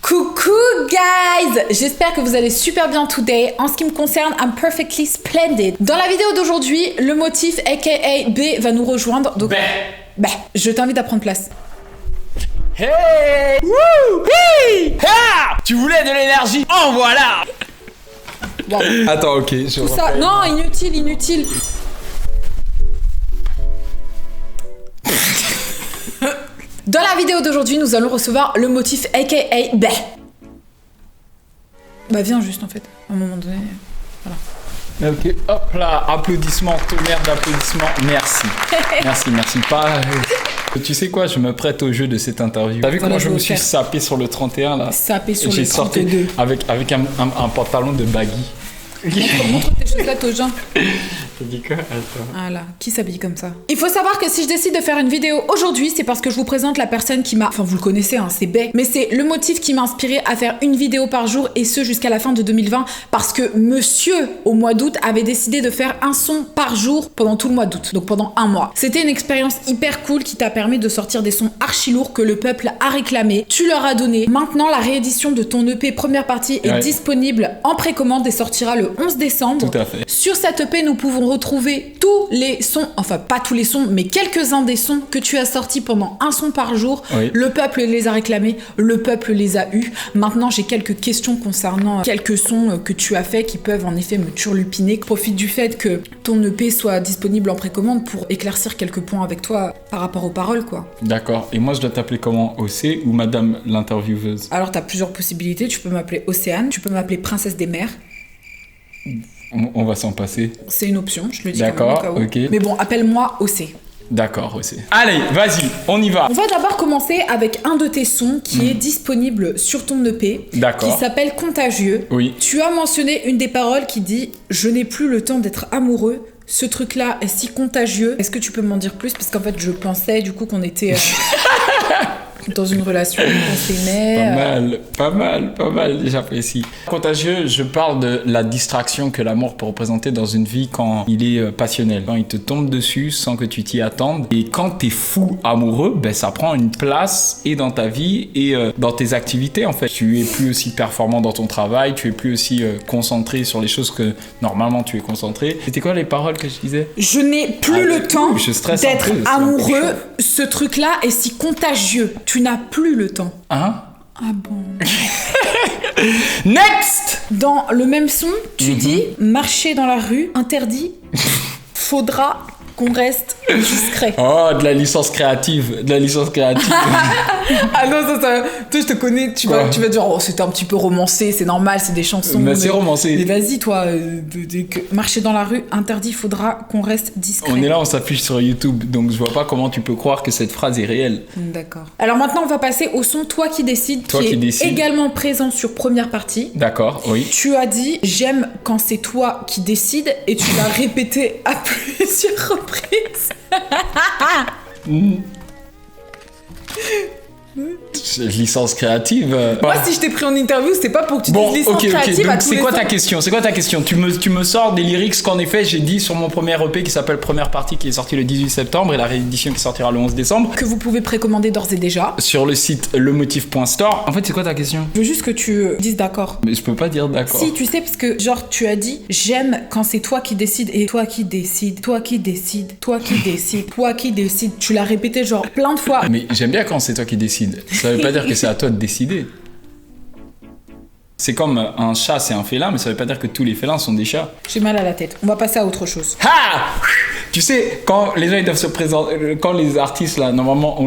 Coucou guys, j'espère que vous allez super bien today. En ce qui me concerne, I'm perfectly splendid. Dans la vidéo d'aujourd'hui, le motif aka B va nous rejoindre. Donc, je t'invite à prendre place. Hey! Woo! Hey! Ha! Tu voulais de l'énergie? En voilà! Wow. Attends, ok. Tout ça, non, inutile. Dans la vidéo d'aujourd'hui, nous allons recevoir le motif aka B. Bah viens juste en fait, à un moment donné, voilà. Ok, hop là, applaudissements, tonnerre d'applaudissements, merci. merci, pas... Tu sais quoi, je me prête au jeu de cette interview. T'as vu comment je me suis sapé sur le 31 là? Sapé sur le 32. J'ai sorti avec un pantalon de baggy. Montre tes chaussettes aux gens. T'as dit quoi? Attends. Voilà, qui s'habille comme ça? Il faut savoir que si je décide de faire une vidéo aujourd'hui, c'est parce que je vous présente la personne qui m'a... Enfin, vous le connaissez, hein, c'est Bay. Mais c'est le motif qui m'a inspiré à faire une vidéo par jour, et ce jusqu'à la fin de 2020, parce que monsieur, au mois d'août, avait décidé de faire un son par jour pendant tout le mois d'août. Donc pendant un mois. C'était une expérience hyper cool qui t'a permis de sortir des sons archi lourds que le peuple a réclamé. Tu leur as donné. Maintenant, la réédition de ton EP première partie est disponible en précommande et sortira le 11 décembre. Tout à fait. Sur cette EP, nous pouvons retrouver tous les sons, enfin pas tous les sons, mais quelques-uns des sons que tu as sortis pendant un son par jour. Oui. Le peuple les a réclamés, le peuple les a eus. Maintenant, j'ai quelques questions concernant quelques sons que tu as fait qui peuvent en effet me turlupiner. Profite du fait que ton EP soit disponible en précommande pour éclaircir quelques points avec toi par rapport aux paroles, quoi. D'accord. Et moi, je dois t'appeler comment? OC ou Madame l'intervieweuse? Alors, t'as plusieurs possibilités. Tu peux m'appeler Océane, tu peux m'appeler Princesse des mers. On va s'en passer. C'est une option, je le dis. D'accord, quand même au cas où. ok. Mais bon, appelle-moi OC. D'accord, OC. Allez, vas-y, on y va. On va d'abord commencer avec un de tes sons qui est disponible sur ton EP. D'accord. Qui s'appelle Contagieux. Oui. Tu as mentionné une des paroles qui dit « Je n'ai plus le temps d'être amoureux ». Ce truc-là est si contagieux. Est-ce que tu peux m'en dire plus? Parce qu'en fait, je pensais du coup qu'on était... dans une relation, on s'aimait. Pas mal, j'apprécie. Contagieux, je parle de la distraction que l'amour peut représenter dans une vie quand il est passionnel. Quand il te tombe dessus sans que tu t'y attendes. Et quand t'es fou amoureux, ben ça prend une place et dans ta vie et dans tes activités en fait. Tu es plus aussi performant dans ton travail, tu es plus aussi concentré sur les choses que normalement tu es concentré. C'était quoi les paroles que je disais? Je n'ai plus le temps d'être amoureux. Ce truc-là est si contagieux. Tu n'as plus le temps. Hein? Ah bon? Next! Dans le même son, tu dis « Marcher dans la rue, interdit, faudra qu'on reste discret. » Oh, de la licence créative. Ah non, ça, toi je te connais, tu vas dire « Oh, c'était un petit peu romancé, c'est normal, c'est des chansons. » Mais c'est romancé. Mais vas-y, toi, marcher dans la rue, interdit, faudra qu'on reste discret. On est là, on s'affiche sur YouTube, donc je vois pas comment tu peux croire que cette phrase est réelle. D'accord. Alors maintenant, on va passer au son Toi qui décides, qui est également présent sur première partie. D'accord, oui. Tu as dit « J'aime quand c'est toi qui décides » et tu l'as répété à plusieurs reprises. Licence créative. Moi, si je t'ai pris en interview, c'était pas pour que tu dises licence créative. Donc c'est quoi ta question? Tu me sors des lyrics qu'en effet j'ai dit sur mon premier EP qui s'appelle Première Partie, qui est sorti le 18 septembre et la réédition qui sortira le 11 décembre. Que vous pouvez précommander d'ores et déjà. Sur le site lemotif.store. En fait, c'est quoi ta question? Je veux juste que tu dises d'accord. Mais je peux pas dire d'accord. Si, tu sais, parce que genre tu as dit j'aime quand c'est toi qui décides et toi qui décides, toi qui décides, toi qui décides, toi qui décides. Tu l'as répété genre plein de fois. Mais j'aime bien quand c'est toi qui décides. Ça veut pas dire que c'est à toi de décider. C'est comme un chat, c'est un félin, mais ça veut pas dire que tous les félins sont des chats. J'ai mal à la tête. On va passer à autre chose. Ha! Tu sais, quand les gens ils doivent se présenter, quand les artistes là, normalement,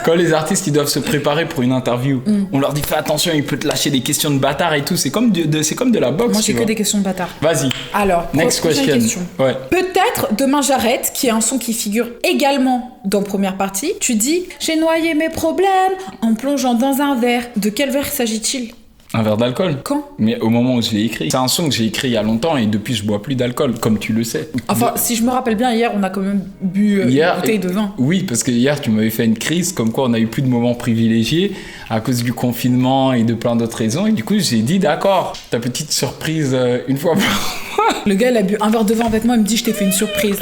quand les artistes ils doivent se préparer pour une interview, on leur dit fais attention, il peut te lâcher des questions de bâtard et tout. C'est comme de la boxe. Moi j'ai que des questions de bâtard. Vas-y. Alors, next question. Ouais. Peut-être Demain j'arrête, qui est un son qui figure également dans première partie. Tu dis j'ai noyé mes problèmes en plongeant dans un verre. De quel verre s'agit-il? Un verre d'alcool. Quand? Mais au moment où je l'ai écrit. C'est un son que j'ai écrit il y a longtemps et depuis je bois plus d'alcool, comme tu le sais. Enfin, si je me rappelle bien, hier on a quand même bu une bouteille de vin. Oui, parce que hier tu m'avais fait une crise, comme quoi on a eu plus de moments privilégiés à cause du confinement et de plein d'autres raisons. Et du coup j'ai dit d'accord, ta petite surprise une fois par mois. Le gars il a bu un verre de vin avec moi, il me dit je t'ai fait une surprise.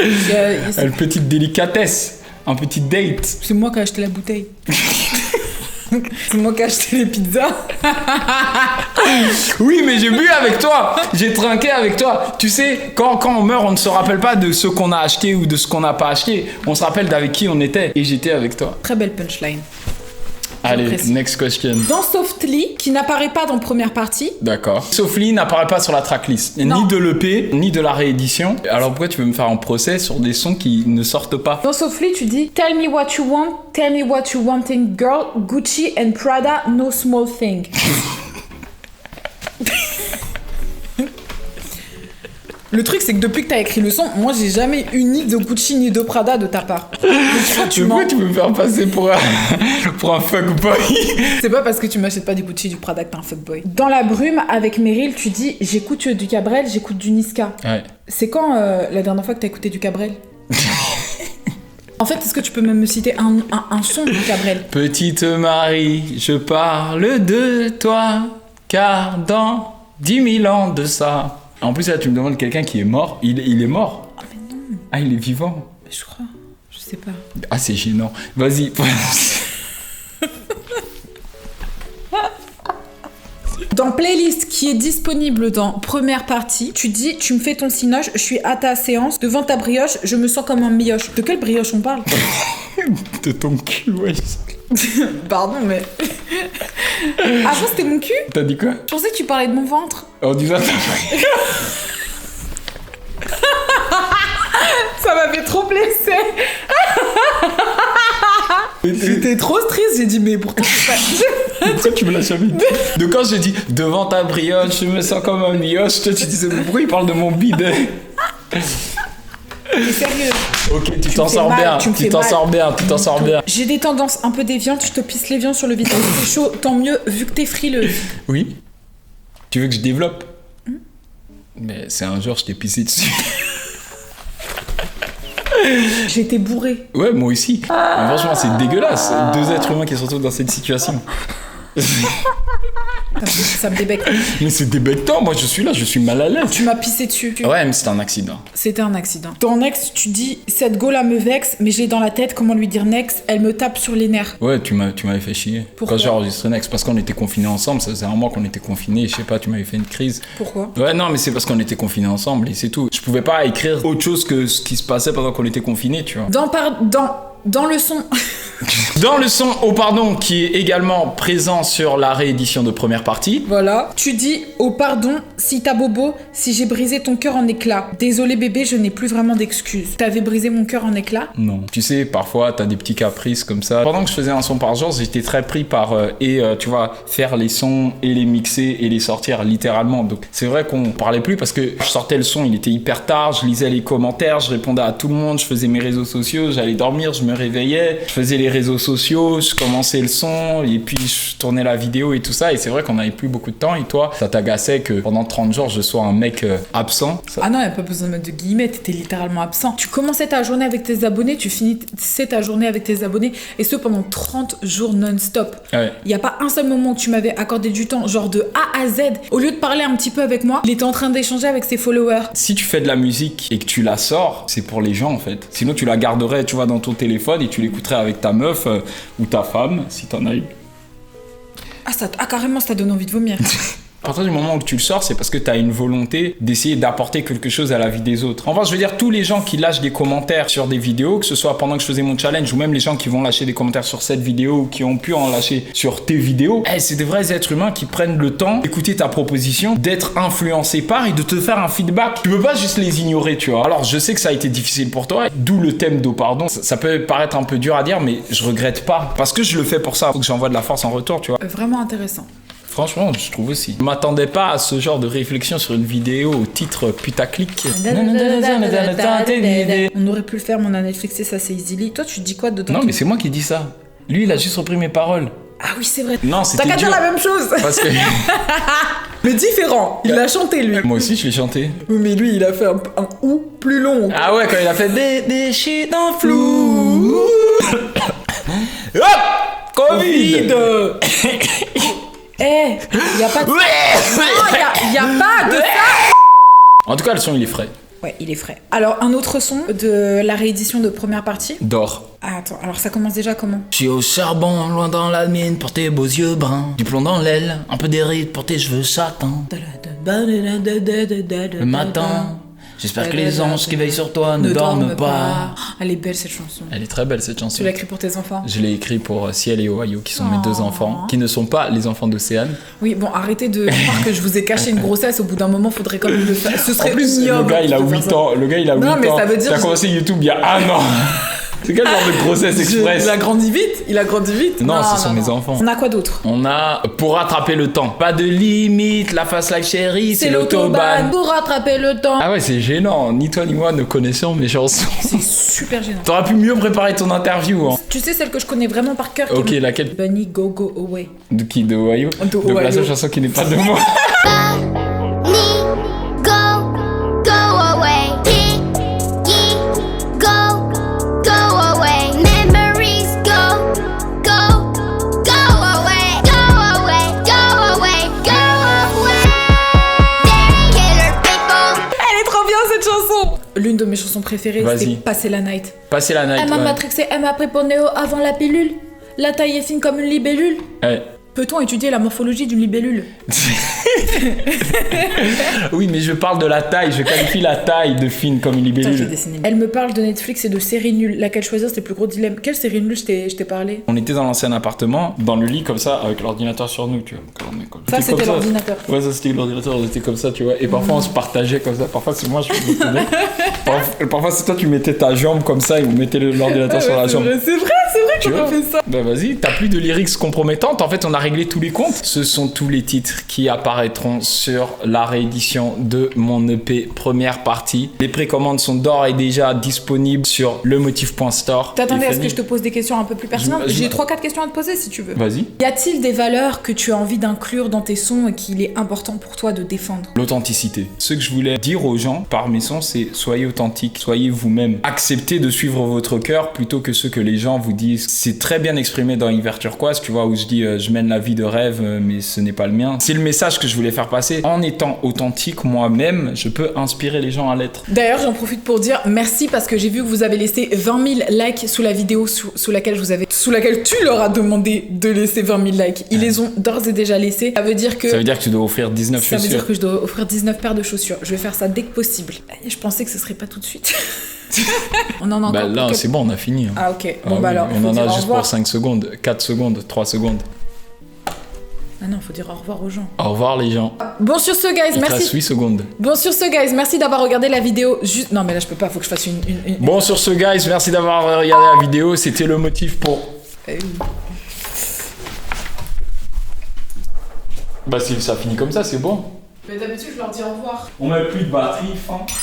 Une petite délicatesse, un petit date. C'est moi qui ai acheté la bouteille. C'est moi qui ai acheté les pizzas. Oui, mais j'ai bu avec toi. J'ai trinqué avec toi. Tu sais, quand on meurt, on ne se rappelle pas de ce qu'on a acheté ou de ce qu'on n'a pas acheté. On se rappelle d'avec qui on était. Et j'étais avec toi. Très belle punchline. Allez, next question. Dans Softly, qui n'apparaît pas dans première partie. D'accord. Softly n'apparaît pas sur la tracklist. Non. Ni de l'EP, ni de la réédition. Alors pourquoi tu veux me faire un procès sur des sons qui ne sortent pas? Dans Softly, tu dis Tell me what you want, tell me what you wanting, girl, Gucci and Prada, no small thing. Le truc, c'est que depuis que t'as écrit le son, moi j'ai jamais eu ni de Gucci ni de Prada de ta part. Pourquoi tu veux me faire passer pour un fuckboy? C'est pas parce que tu m'achètes pas du Gucci du Prada que t'es un fuckboy. Dans La Brume, avec Meryl, tu dis j'écoute du Cabrel, j'écoute du Niska. Ouais. C'est quand la dernière fois que t'as écouté du Cabrel? En fait, est-ce que tu peux même me citer un son du Cabrel? Petite Marie, je parle de toi, car dans 10 000 ans de ça... En plus, là, tu me demandes quelqu'un qui est mort. Il est mort. Ah, mais non. Ah, il est vivant. Je crois. Je sais pas. Ah, c'est gênant. Vas-y. Dans Playlist, qui est disponible dans première partie, tu dis tu me fais ton cinoche, je suis à ta séance, devant ta brioche, je me sens comme un mioche. De quelle brioche on parle? De ton cul, ouais. Pardon, mais... Ah bon, c'était mon cul? T'as dit quoi? Je pensais que tu parlais de mon ventre. On dit ça. Ça m'avait trop blessé. J'étais trop triste, j'ai dit mais pourquoi Pourquoi tu me l'as jamais dit? De quand j'ai dit devant ta brioche, je me sens comme un mioche, toi tu disais pourquoi il parle de mon bide? T'es sérieux? Ok, tu t'en sors bien, tu t'en sors bien. J'ai des tendances un peu déviantes, je te pisse les viandes sur le visage. C'est chaud, tant mieux, vu que t'es frileuse. Oui. Tu veux que je développe? Mais c'est un jour, je t'ai pissé dessus. J'étais bourrée. Ouais, moi aussi. Mais franchement, c'est dégueulasse. 2 êtres humains qui se retrouvent dans cette situation. Ça me débecte. Mais c'est débectant, moi je suis là, je suis mal à l'aise. Tu m'as pissé dessus. Ouais, mais c'était un accident. C'était un accident. Dans Next, tu dis cette go là me vexe, mais j'ai dans la tête comment lui dire Next, elle me tape sur les nerfs. Ouais, tu m'avais fait chier. Pourquoi? Quand j'ai enregistré Next, parce qu'on était confinés ensemble, ça faisait un mois qu'on était confinés, je sais pas, tu m'avais fait une crise. Pourquoi? Ouais, non, mais c'est parce qu'on était confinés ensemble et c'est tout. Je pouvais pas écrire autre chose que ce qui se passait pendant qu'on était confinés, tu vois. Dans le son. Dans le son, oh pardon, qui est également présent sur la réédition de première partie. Voilà. Tu dis oh pardon, si t'as bobo, si j'ai brisé ton cœur en éclats. Désolé bébé, je n'ai plus vraiment d'excuses. T'avais brisé mon cœur en éclats? Non. Tu sais, parfois, t'as des petits caprices comme ça. Pendant que je faisais un son par jour, j'étais très pris par, tu vois, faire les sons et les mixer et les sortir littéralement. Donc, c'est vrai qu'on parlait plus parce que je sortais le son, il était hyper tard, je lisais les commentaires, je répondais à tout le monde, je faisais mes réseaux sociaux, j'allais dormir, je me réveillais, je faisais les réseaux sociaux, je commençais le son et puis je tournais la vidéo et tout ça. Et c'est vrai qu'on n'avait plus beaucoup de temps. Et toi, ça t'agaçait que pendant 30 jours, je sois un mec absent. Ça... Ah non, y a pas besoin de mettre de guillemets, t'étais littéralement absent. Tu commençais ta journée avec tes abonnés, tu finissais ta journée avec tes abonnés, et ce pendant 30 jours non-stop. Ouais. Y a pas un seul moment où tu m'avais accordé du temps, genre de A à Z. Au lieu de parler un petit peu avec moi, il était en train d'échanger avec ses followers. Si tu fais de la musique et que tu la sors, c'est pour les gens en fait. Sinon, tu la garderais, tu vois, dans ton téléphone et tu l'écouterais avec ta meuf ou ta femme, si t'en as eu. Ah, carrément, ça donne envie de vomir. À partir du moment où tu le sors, c'est parce que tu as une volonté d'essayer d'apporter quelque chose à la vie des autres. Enfin, je veux dire, tous les gens qui lâchent des commentaires sur des vidéos, que ce soit pendant que je faisais mon challenge, ou même les gens qui vont lâcher des commentaires sur cette vidéo, ou qui ont pu en lâcher sur tes vidéos, c'est des vrais êtres humains qui prennent le temps d'écouter ta proposition, d'être influencés par et de te faire un feedback. Tu peux pas juste les ignorer, tu vois. Alors, je sais que ça a été difficile pour toi, d'où le thème d'Au Pardon. Ça peut paraître un peu dur à dire, mais je regrette pas. Parce que je le fais pour ça. Faut que j'envoie de la force en retour, tu vois. Vraiment intéressant. Franchement, je trouve aussi. Je m'attendais pas à ce genre de réflexion sur une vidéo au titre putaclic. On aurait pu le faire, mais on a Netflixé, ça c'est easily. Toi, tu dis quoi dedans? Non, mais c'est moi qui dis ça. Lui, il a juste repris mes paroles. Ah oui, c'est vrai. Non, c'était T'as qu'à dire dur. la même chose. Parce que... Mais différent. Il l'a chanté, lui. Moi aussi, je l'ai chanté. Oui, mais lui, il a fait un ou plus long. Ah ouais, quand il a fait des shit en flou. Hop, Covid. Y a pas de... Non, y a pas de ça. En tout cas, le son, il est frais. Ouais, il est frais. Alors, un autre son de la réédition de première partie. D'or. Ah, attends, alors ça commence déjà comment? Je suis au charbon, loin dans la mine, pour tes beaux yeux bruns. Du plomb dans l'aile, un peu d'hérite pour tes cheveux châtains. Le matin, j'espère que les anges qui veillent sur toi ne dorment pas. Elle est belle cette chanson. Elle est très belle cette chanson. Tu l'as écrite pour tes enfants? Je l'ai écrit pour Ciel et Ohio, qui sont mes 2 enfants, qui ne sont pas les enfants d'Océane. Oui, bon, arrêtez de croire que je vous ai caché une grossesse. Au bout d'un moment, faudrait quand même le faire. Ce serait En plus, ignoble le gars, il a de faire 8 ça. ans. Le gars, il a 8 ans. Non, mais ça veut dire Il a commencé YouTube il y a 1 an. C'est quel genre de grossesse express? Il a grandi vite. Il a grandi vite. Non, ce sont mes enfants. On a quoi d'autre? On a Pour rattraper le temps. Pas de limite, la fast life chérie, c'est l'autobahn l'autobahn. pour rattraper le temps. Ah ouais, c'est gênant. Ni toi ni moi ne connaissons mes chansons. C'est super gênant. T'aurais pu mieux préparer ton interview. Hein. Tu sais celle que je connais vraiment par cœur? Ok, laquelle? Bunny Go Go Away. De qui? De Ohio? De Donc la Ohio. seule chanson qui n'est pas de moi. L'une de mes chansons préférées, Vas-y. c'est Passer la Night. Passer la night. Elle m'a ouais. matrixé, elle m'a pris pour Néo avant la pilule. La taille est fine comme une libellule. Ouais. Peut-on étudier la morphologie d'une libellule? Oui, mais je parle de la taille. Je qualifie la taille de fine comme une Attends, je vais libellule. dessiner. Elle me parle de Netflix et de séries nulles. Laquelle choisir, c'est le plus gros dilemme. Quelle série nulle je t'ai parlé? On était dans l'ancien appartement, dans le lit comme ça, avec l'ordinateur sur nous, tu vois. Ça, c'était l'ordinateur. Ouais, ça c'était l'ordinateur, on était comme ça, tu vois. Et parfois on se partageait comme ça. Parfois c'est moi, je me tenais. Parfois c'est toi, tu mettais ta jambe comme ça et vous mettez l'ordinateur sur la jambe. C'est vrai Tu qu'on a vois fait ça. Bah vas-y, t'as plus de lyrics compromettantes. En fait, on a réglé tous les comptes. Ce sont tous les titres qui apparaîtront sur la réédition de mon EP première partie. Les précommandes sont d'ores et déjà disponibles sur lemotif.store. T'attendais à ce que Fanny, je te pose des questions un peu plus pertinentes? Je- J'ai 3-4 questions à te poser si tu veux. Vas-y. Y a-t-il des valeurs que tu as envie d'inclure dans tes sons et qu'il est important pour toi de défendre? L'authenticité. Ce que je voulais dire aux gens par mes sons, c'est soyez authentiques, soyez vous-même. Acceptez de suivre votre cœur plutôt que ce que les gens vous disent. C'est très bien exprimé dans Hiver Turquoise, tu vois, où je dis je mène la vie de rêve, mais ce n'est pas le mien. C'est le message que je voulais faire passer. En étant authentique moi-même, je peux inspirer les gens à l'être. D'ailleurs, j'en profite pour dire merci parce que j'ai vu que vous avez laissé 20 000 likes sous la vidéo sous laquelle tu leur as demandé de laisser 20 000 likes. Ils les ont d'ores et déjà laissés. Ça veut dire que... Ça veut dire que tu dois offrir 19 Ça veut chaussures. dire que je dois offrir 19 paires de chaussures. Je vais faire ça dès que possible. Je pensais que ce serait pas tout de suite. On en a encore Bah pour là, quelques- c'est bon, on a fini. Hein. Ah ok. Ah Bon bah oui, alors, on faut en dire a au juste revoir. pour 5 secondes, 4 secondes, 3 secondes. Ah non, faut dire au revoir aux gens. Au revoir les gens. Bon sur ce guys, Il te reste merci. 8 secondes. Bon sur ce guys, merci d'avoir regardé la vidéo. Juste non mais là je peux pas, faut que je fasse une... Bon sur ce guys, merci d'avoir regardé la vidéo. C'était le motif pour... Bah si ça finit comme ça, c'est bon. Mais d'habitude je leur dis au revoir. On met plus de batterie, fin.